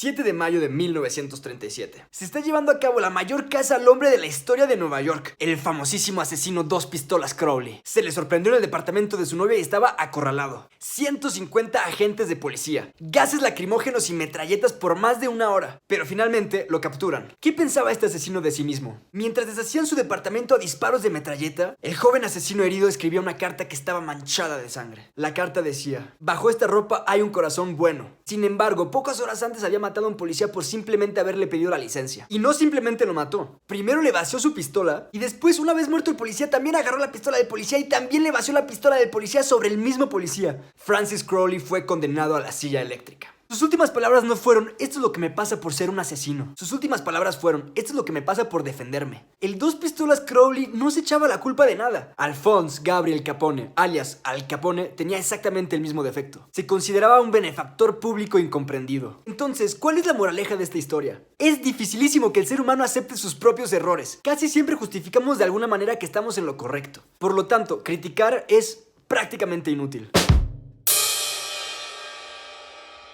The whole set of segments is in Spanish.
7 de mayo de 1937. Se está llevando a cabo la mayor caza al hombre de la historia de Nueva York, el famosísimo asesino Dos Pistolas Crowley. Se le sorprendió en el departamento de su novia y estaba acorralado. 150 agentes de policía, gases lacrimógenos y metralletas por más de una hora. Pero finalmente lo capturan. ¿Qué pensaba este asesino de sí mismo? Mientras deshacían su departamento a disparos de metralleta, el joven asesino herido escribió una carta que estaba manchada de sangre. La carta decía: bajo esta ropa hay un corazón bueno. Sin embargo, pocas horas antes había matado a un policía por simplemente haberle pedido la licencia. Y no simplemente lo mató. Primero le vació su pistola y después, una vez muerto el policía, también agarró la pistola del policía y también le vació la pistola del policía sobre el mismo policía. Francis Crowley fue condenado a la silla eléctrica. Sus últimas palabras no fueron: esto es lo que me pasa por ser un asesino. Sus últimas palabras fueron: esto es lo que me pasa por defenderme. El Dos Pistolas Crowley no se echaba la culpa de nada. Alphonse Gabriel Capone, alias Al Capone, tenía exactamente el mismo defecto. Se consideraba un benefactor público incomprendido. Entonces, ¿cuál es la moraleja de esta historia? Es dificilísimo que el ser humano acepte sus propios errores. Casi siempre justificamos de alguna manera que estamos en lo correcto. Por lo tanto, criticar es prácticamente inútil.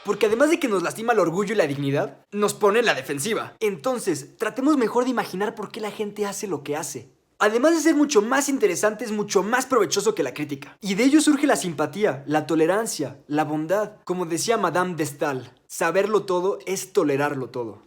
Porque además de que nos lastima el orgullo y la dignidad, nos pone en la defensiva. Entonces, tratemos mejor de imaginar por qué la gente hace lo que hace. Además de ser mucho más interesante, es mucho más provechoso que la crítica. Y de ello surge la simpatía, la tolerancia, la bondad. Como decía Madame de Staël, saberlo todo es tolerarlo todo.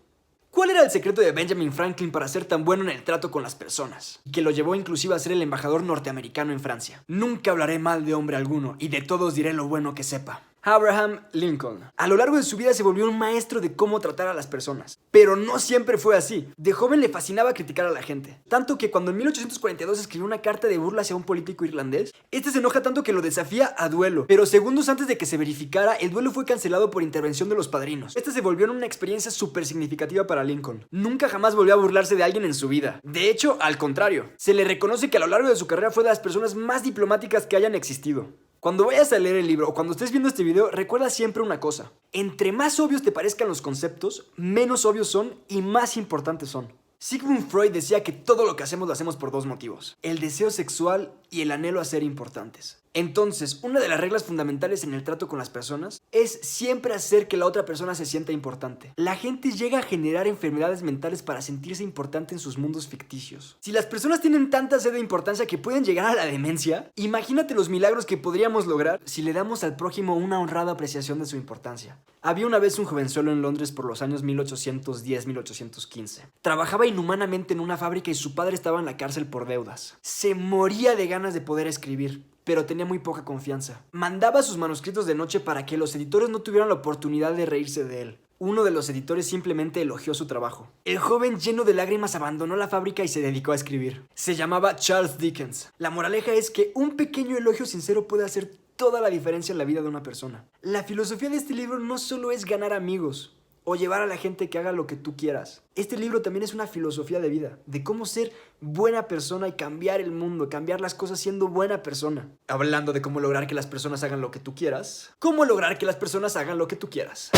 ¿Cuál era el secreto de Benjamin Franklin para ser tan bueno en el trato con las personas? Que lo llevó inclusive a ser el embajador norteamericano en Francia. Nunca hablaré mal de hombre alguno, y de todos diré lo bueno que sepa. Abraham Lincoln. A lo largo de su vida se volvió un maestro de cómo tratar a las personas. Pero no siempre fue así. De joven le fascinaba criticar a la gente. Tanto que cuando en 1842 escribió una carta de burla hacia un político irlandés, este se enoja tanto que lo desafía a duelo. Pero segundos antes de que se verificara, el duelo fue cancelado por intervención de los padrinos. Esta se volvió en una experiencia súper significativa para Lincoln. Nunca jamás volvió a burlarse de alguien en su vida. De hecho, al contrario. Se le reconoce que a lo largo de su carrera fue de las personas más diplomáticas que hayan existido. Cuando vayas a leer el libro o cuando estés viendo este video, recuerda siempre una cosa: entre más obvios te parezcan los conceptos, menos obvios son y más importantes son. Sigmund Freud decía que todo lo que hacemos lo hacemos por dos motivos: el deseo sexual y el anhelo a ser importantes. Entonces, una de las reglas fundamentales en el trato con las personas es siempre hacer que la otra persona se sienta importante. La gente llega a generar enfermedades mentales para sentirse importante en sus mundos ficticios. Si las personas tienen tanta sed de importancia que pueden llegar a la demencia, imagínate los milagros que podríamos lograr si le damos al prójimo una honrada apreciación de su importancia. Había una vez un jovenzuelo en Londres por los años 1810-1815. Trabajaba inhumanamente en una fábrica y su padre estaba en la cárcel por deudas. Se moría de ganas de poder escribir, pero tenía muy poca confianza. Mandaba sus manuscritos de noche para que los editores no tuvieran la oportunidad de reírse de él. Uno de los editores simplemente elogió su trabajo. El joven, lleno de lágrimas, abandonó la fábrica y se dedicó a escribir. Se llamaba Charles Dickens. La moraleja es que un pequeño elogio sincero puede hacer toda la diferencia en la vida de una persona. La filosofía de este libro no solo es ganar amigos o llevar a la gente que haga lo que tú quieras. Este libro también es una filosofía de vida, de cómo ser buena persona y cambiar el mundo, cambiar las cosas siendo buena persona. Hablando de cómo lograr que las personas hagan lo que tú quieras, cómo lograr que las personas hagan lo que tú quieras.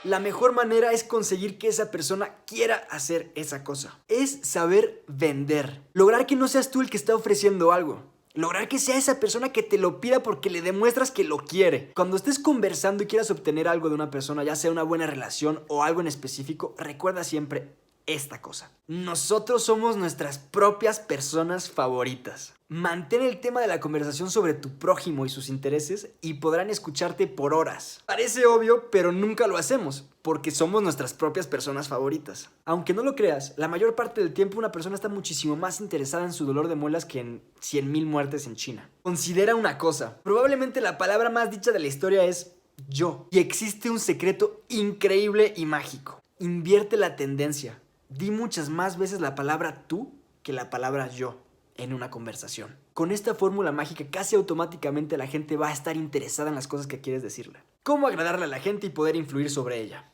La mejor manera es conseguir que esa persona quiera hacer esa cosa. Es saber vender. Lograr que no seas tú el que está ofreciendo algo. Lograr que sea esa persona que te lo pida porque le demuestras que lo quiere. Cuando estés conversando y quieras obtener algo de una persona, ya sea una buena relación o algo en específico, recuerda siempre esta cosa: nosotros somos nuestras propias personas favoritas. Mantén el tema de la conversación sobre tu prójimo y sus intereses y podrán escucharte por horas. Parece obvio, pero nunca lo hacemos, porque somos nuestras propias personas favoritas. Aunque no lo creas, la mayor parte del tiempo una persona está muchísimo más interesada en su dolor de muelas que en 100,000 muertes en China. Considera una cosa: probablemente la palabra más dicha de la historia es yo. Y existe un secreto increíble y mágico. Invierte la tendencia. Di muchas más veces la palabra tú que la palabra yo en una conversación. Con esta fórmula mágica casi automáticamente la gente va a estar interesada en las cosas que quieres decirle. ¿Cómo agradarle a la gente y poder influir sobre ella?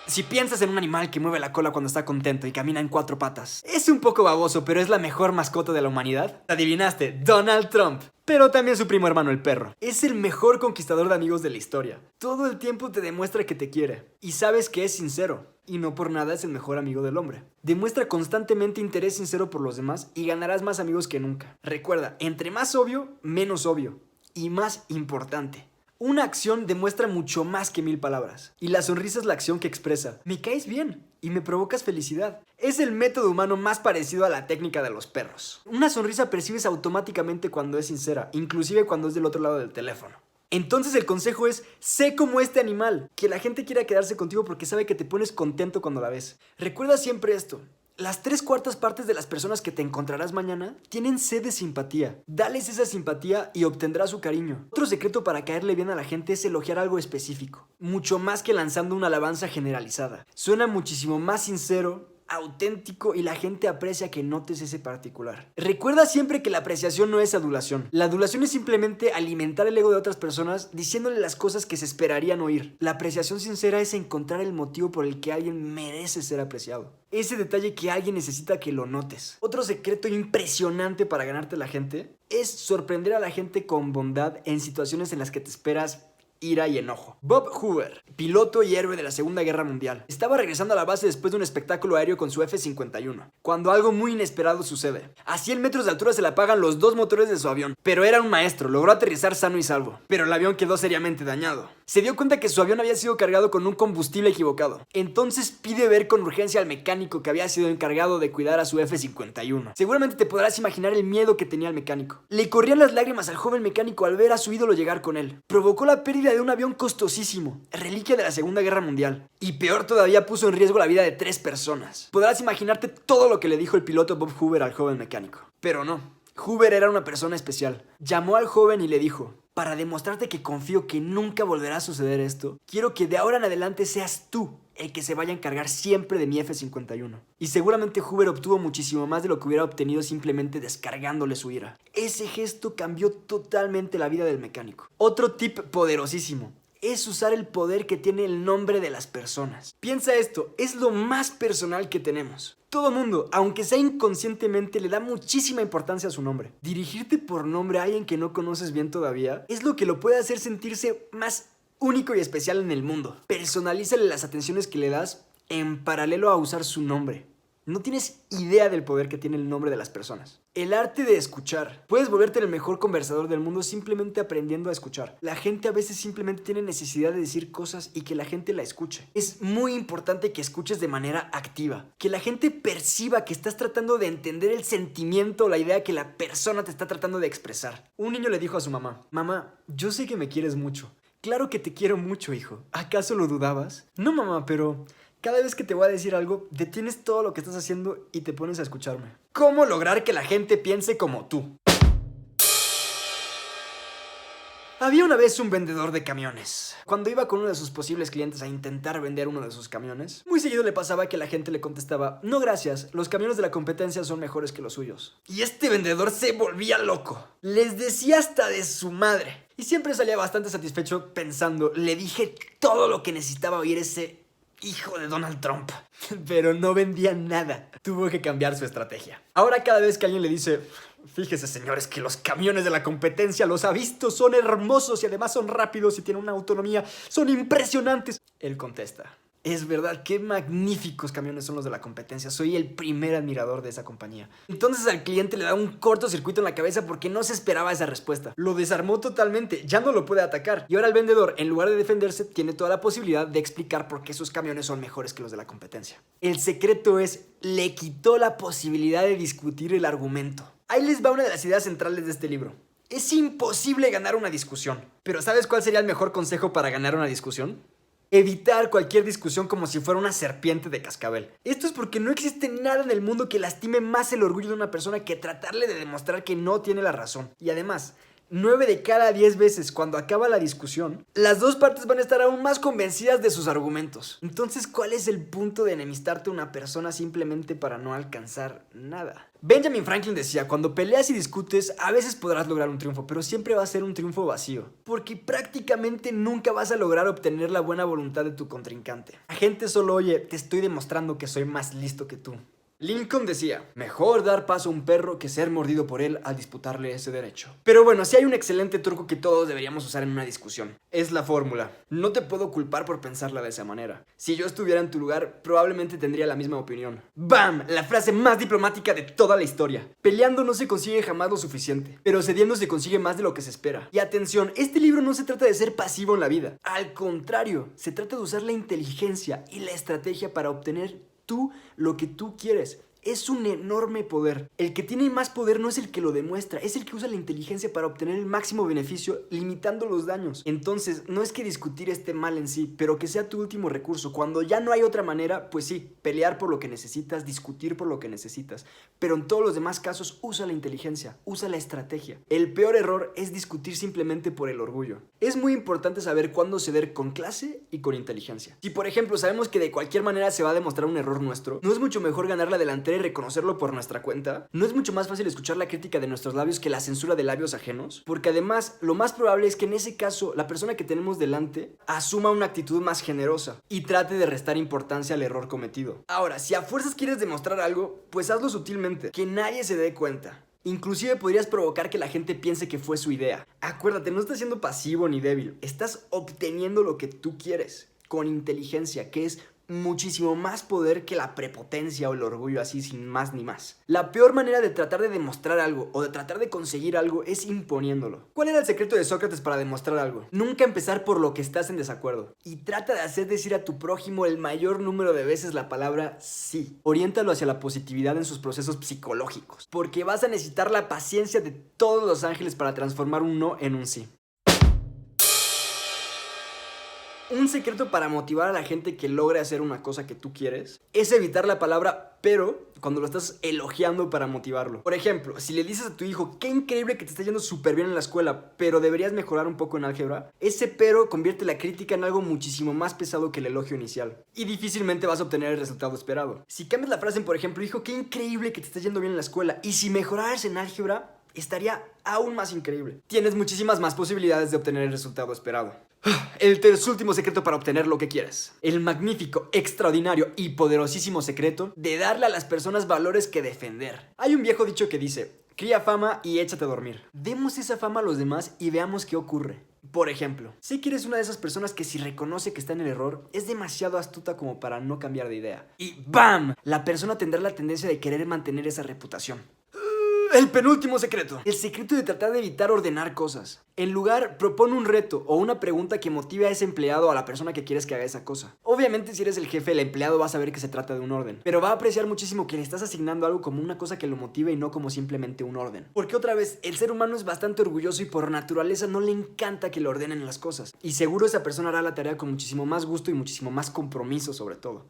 Si piensas en un animal que mueve la cola cuando está contento y camina en 4 patas, es un poco baboso, pero es la mejor mascota de la humanidad. Adivinaste, Donald Trump. Pero también su primo hermano, el perro. Es el mejor conquistador de amigos de la historia. Todo el tiempo te demuestra que te quiere. Y sabes que es sincero. Y no por nada es el mejor amigo del hombre. Demuestra constantemente interés sincero por los demás y ganarás más amigos que nunca. Recuerda, entre más obvio, menos obvio. y más importante. Una acción demuestra mucho más que 1000 palabras. Y la sonrisa es la acción que expresa: me caes bien y me provocas felicidad. Es el método humano más parecido a la técnica de los perros. Una sonrisa percibes automáticamente cuando es sincera, inclusive cuando es del otro lado del teléfono. Entonces el consejo es: sé como este animal, que la gente quiera quedarse contigo porque sabe que te pones contento cuando la ves. Recuerda siempre esto: las 3/4 partes de las personas que te encontrarás mañana tienen sed de simpatía. Dales esa simpatía y obtendrás su cariño. Otro secreto para caerle bien a la gente es elogiar algo específico, mucho más que lanzando una alabanza generalizada. Suena muchísimo más sincero, auténtico, y la gente aprecia que notes ese particular. Recuerda siempre que la apreciación no es adulación. La adulación es simplemente alimentar el ego de otras personas diciéndole las cosas que se esperarían oír. La apreciación sincera es encontrar el motivo por el que alguien merece ser apreciado. Ese detalle que alguien necesita que lo notes. Otro secreto impresionante para ganarte a la gente es sorprender a la gente con bondad en situaciones en las que te esperas ira y enojo. Bob Hoover, piloto y héroe de la Segunda Guerra Mundial, estaba regresando a la base después de un espectáculo aéreo con su F-51, cuando algo muy inesperado sucede. A 100 metros de altura se le apagan los 2 motores de su avión, pero era un maestro, logró aterrizar sano y salvo, pero el avión quedó seriamente dañado. Se dio cuenta que su avión había sido cargado con un combustible equivocado. Entonces pide ver con urgencia al mecánico que había sido encargado de cuidar a su F-51. Seguramente te podrás imaginar el miedo que tenía el mecánico. Le corrían las lágrimas al joven mecánico al ver a su ídolo llegar con él. Provocó la pérdida de un avión costosísimo, reliquia de la Segunda Guerra Mundial. Y peor todavía, puso en riesgo la vida de 3 personas. Podrás imaginarte todo lo que le dijo el piloto Bob Hoover al joven mecánico. Pero no, Hoover era una persona especial. Llamó al joven y le dijo: para demostrarte que confío que nunca volverá a suceder esto, quiero que de ahora en adelante seas tú el que se vaya a encargar siempre de mi F-51. Y seguramente Hoover obtuvo muchísimo más de lo que hubiera obtenido simplemente descargándole su ira. Ese gesto cambió totalmente la vida del mecánico. Otro tip poderosísimo es usar el poder que tiene el nombre de las personas. Piensa esto, es lo más personal que tenemos. Todo mundo, aunque sea inconscientemente, le da muchísima importancia a su nombre. Dirigirte por nombre a alguien que no conoces bien todavía es lo que lo puede hacer sentirse más único y especial en el mundo. Personalízale las atenciones que le das en paralelo a usar su nombre. No tienes idea del poder que tiene el nombre de las personas. El arte de escuchar. Puedes volverte el mejor conversador del mundo simplemente aprendiendo a escuchar. La gente a veces simplemente tiene necesidad de decir cosas y que la gente la escuche. Es muy importante que escuches de manera activa. Que la gente perciba que estás tratando de entender el sentimiento o la idea que la persona te está tratando de expresar. Un niño le dijo a su mamá: mamá, yo sé que me quieres mucho. Claro que te quiero mucho, hijo. ¿Acaso lo dudabas? No, mamá, pero cada vez que te voy a decir algo, detienes todo lo que estás haciendo y te pones a escucharme. ¿Cómo lograr que la gente piense como tú? Había una vez un vendedor de camiones. Cuando iba con uno de sus posibles clientes a intentar vender uno de sus camiones, muy seguido le pasaba que la gente le contestaba: no gracias, los camiones de la competencia son mejores que los suyos. Y este vendedor se volvía loco. Les decía hasta de su madre. Y siempre salía bastante satisfecho pensando: le dije todo lo que necesitaba oír ese hijo de Donald Trump. Pero no vendía nada. Tuvo que cambiar su estrategia. Ahora cada vez que alguien le dice: fíjese, señores, que los camiones de la competencia los ha visto, son hermosos y además son rápidos y tienen una autonomía, son impresionantes, él contesta: es verdad, qué magníficos camiones son los de la competencia. Soy el primer admirador de esa compañía. Entonces al cliente le da un cortocircuito en la cabeza porque no se esperaba esa respuesta. Lo desarmó totalmente, ya no lo puede atacar. Y ahora el vendedor, en lugar de defenderse, tiene toda la posibilidad de explicar por qué sus camiones son mejores que los de la competencia. El secreto es: le quitó la posibilidad de discutir el argumento. Ahí les va una de las ideas centrales de este libro. Es imposible ganar una discusión. Pero ¿sabes cuál sería el mejor consejo para ganar una discusión? Evitar cualquier discusión como si fuera una serpiente de cascabel. Esto es porque no existe nada en el mundo que lastime más el orgullo de una persona que tratarle de demostrar que no tiene la razón. Y además, 9 de cada 10 veces cuando acaba la discusión, las dos partes van a estar aún más convencidas de sus argumentos. Entonces, ¿cuál es el punto de enemistarte a una persona simplemente para no alcanzar nada? Benjamin Franklin decía: cuando peleas y discutes, a veces podrás lograr un triunfo, pero siempre va a ser un triunfo vacío, porque prácticamente nunca vas a lograr obtener la buena voluntad de tu contrincante. La gente solo oye: te estoy demostrando que soy más listo que tú. Lincoln decía, mejor dar paso a un perro que ser mordido por él al disputarle ese derecho. Pero bueno, sí hay un excelente truco que todos deberíamos usar en una discusión. Es la fórmula. No te puedo culpar por pensarla de esa manera. Si yo estuviera en tu lugar, probablemente tendría la misma opinión. ¡Bam! La frase más diplomática de toda la historia. Peleando no se consigue jamás lo suficiente, pero cediendo se consigue más de lo que se espera. Y atención, este libro no se trata de ser pasivo en la vida. Al contrario, se trata de usar la inteligencia y la estrategia para obtener tú lo que tú quieres. Es un enorme poder. El que tiene más poder no es el que lo demuestra, es el que usa la inteligencia para obtener el máximo beneficio, limitando los daños. Entonces, no es que discutir esté mal en sí, pero que sea tu último recurso. Cuando ya no hay otra manera, pues sí, pelear por lo que necesitas, discutir por lo que necesitas. Pero en todos los demás casos, usa la inteligencia, usa la estrategia. El peor error es discutir simplemente por el orgullo. Es muy importante saber cuándo ceder con clase y con inteligencia. Si, por ejemplo, sabemos que de cualquier manera se va a demostrar un error nuestro, ¿no es mucho mejor ganar la delantera y reconocerlo por nuestra cuenta? ¿No es mucho más fácil escuchar la crítica de nuestros labios que la censura de labios ajenos? Porque además, lo más probable es que en ese caso, la persona que tenemos delante asuma una actitud más generosa y trate de restar importancia al error cometido. Ahora, si a fuerzas quieres demostrar algo, pues hazlo sutilmente, que nadie se dé cuenta. Inclusive podrías provocar que la gente piense que fue su idea. Acuérdate, no estás siendo pasivo ni débil, estás obteniendo lo que tú quieres, con inteligencia, que es muchísimo más poder que la prepotencia o el orgullo, así sin más ni más. La peor manera de tratar de demostrar algo o de tratar de conseguir algo es imponiéndolo. ¿Cuál era el secreto de Sócrates para demostrar algo? Nunca empezar por lo que estás en desacuerdo. Y trata de hacer decir a tu prójimo el mayor número de veces la palabra sí. Oriéntalo hacia la positividad en sus procesos psicológicos, porque vas a necesitar la paciencia de todos los ángeles para transformar un no en un sí. Un secreto para motivar a la gente que logre hacer una cosa que tú quieres es evitar la palabra pero cuando lo estás elogiando para motivarlo. Por ejemplo, si le dices a tu hijo, qué increíble que te está yendo súper bien en la escuela, pero deberías mejorar un poco en álgebra, ese pero convierte la crítica en algo muchísimo más pesado que el elogio inicial. Y difícilmente vas a obtener el resultado esperado. Si cambias la frase en, por ejemplo, hijo, qué increíble que te está yendo bien en la escuela, y si mejoraras en álgebra, estaría aún más increíble. Tienes muchísimas más posibilidades de obtener el resultado esperado. El último secreto para obtener lo que quieres. El magnífico, extraordinario y poderosísimo secreto de darle a las personas valores que defender. Hay un viejo dicho que dice, cría fama y échate a dormir. Demos esa fama a los demás y veamos qué ocurre. Por ejemplo, sé que eres una de esas personas que si reconoce que está en el error, es demasiado astuta como para no cambiar de idea. Y ¡bam! La persona tendrá la tendencia de querer mantener esa reputación. El penúltimo secreto. El secreto de tratar de evitar ordenar cosas. En lugar, propone un reto o una pregunta que motive a ese empleado o a la persona que quieres que haga esa cosa. Obviamente, si eres el jefe, el empleado va a saber que se trata de un orden, pero va a apreciar muchísimo que le estás asignando algo como una cosa que lo motive y no como simplemente un orden. Porque otra vez, el ser humano es bastante orgulloso y por naturaleza no le encanta que le ordenen las cosas. Y seguro esa persona hará la tarea con muchísimo más gusto y muchísimo más compromiso sobre todo.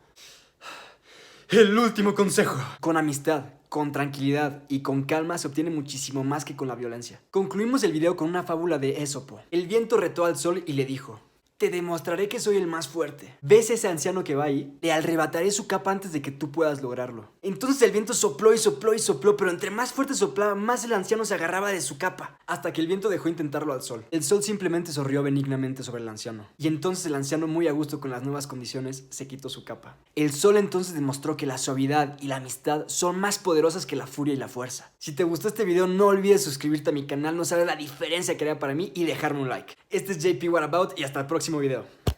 El último consejo. Con amistad, con tranquilidad y con calma se obtiene muchísimo más que con la violencia. Concluimos el video con una fábula de Ésopo. El viento retó al sol y le dijo, te demostraré que soy el más fuerte. ¿Ves ese anciano que va ahí? Le arrebataré su capa antes de que tú puedas lograrlo. Entonces el viento sopló y sopló y sopló, pero entre más fuerte soplaba, más el anciano se agarraba de su capa, hasta que el viento dejó intentarlo al sol. El sol simplemente sonrió benignamente sobre el anciano. Y entonces el anciano, muy a gusto con las nuevas condiciones, se quitó su capa. El sol entonces demostró que la suavidad y la amistad son más poderosas que la furia y la fuerza. Si te gustó este video, no olvides suscribirte a mi canal, no sabes la diferencia que haría para mí, y dejarme un like. Este es JP What About y hasta el próximo video.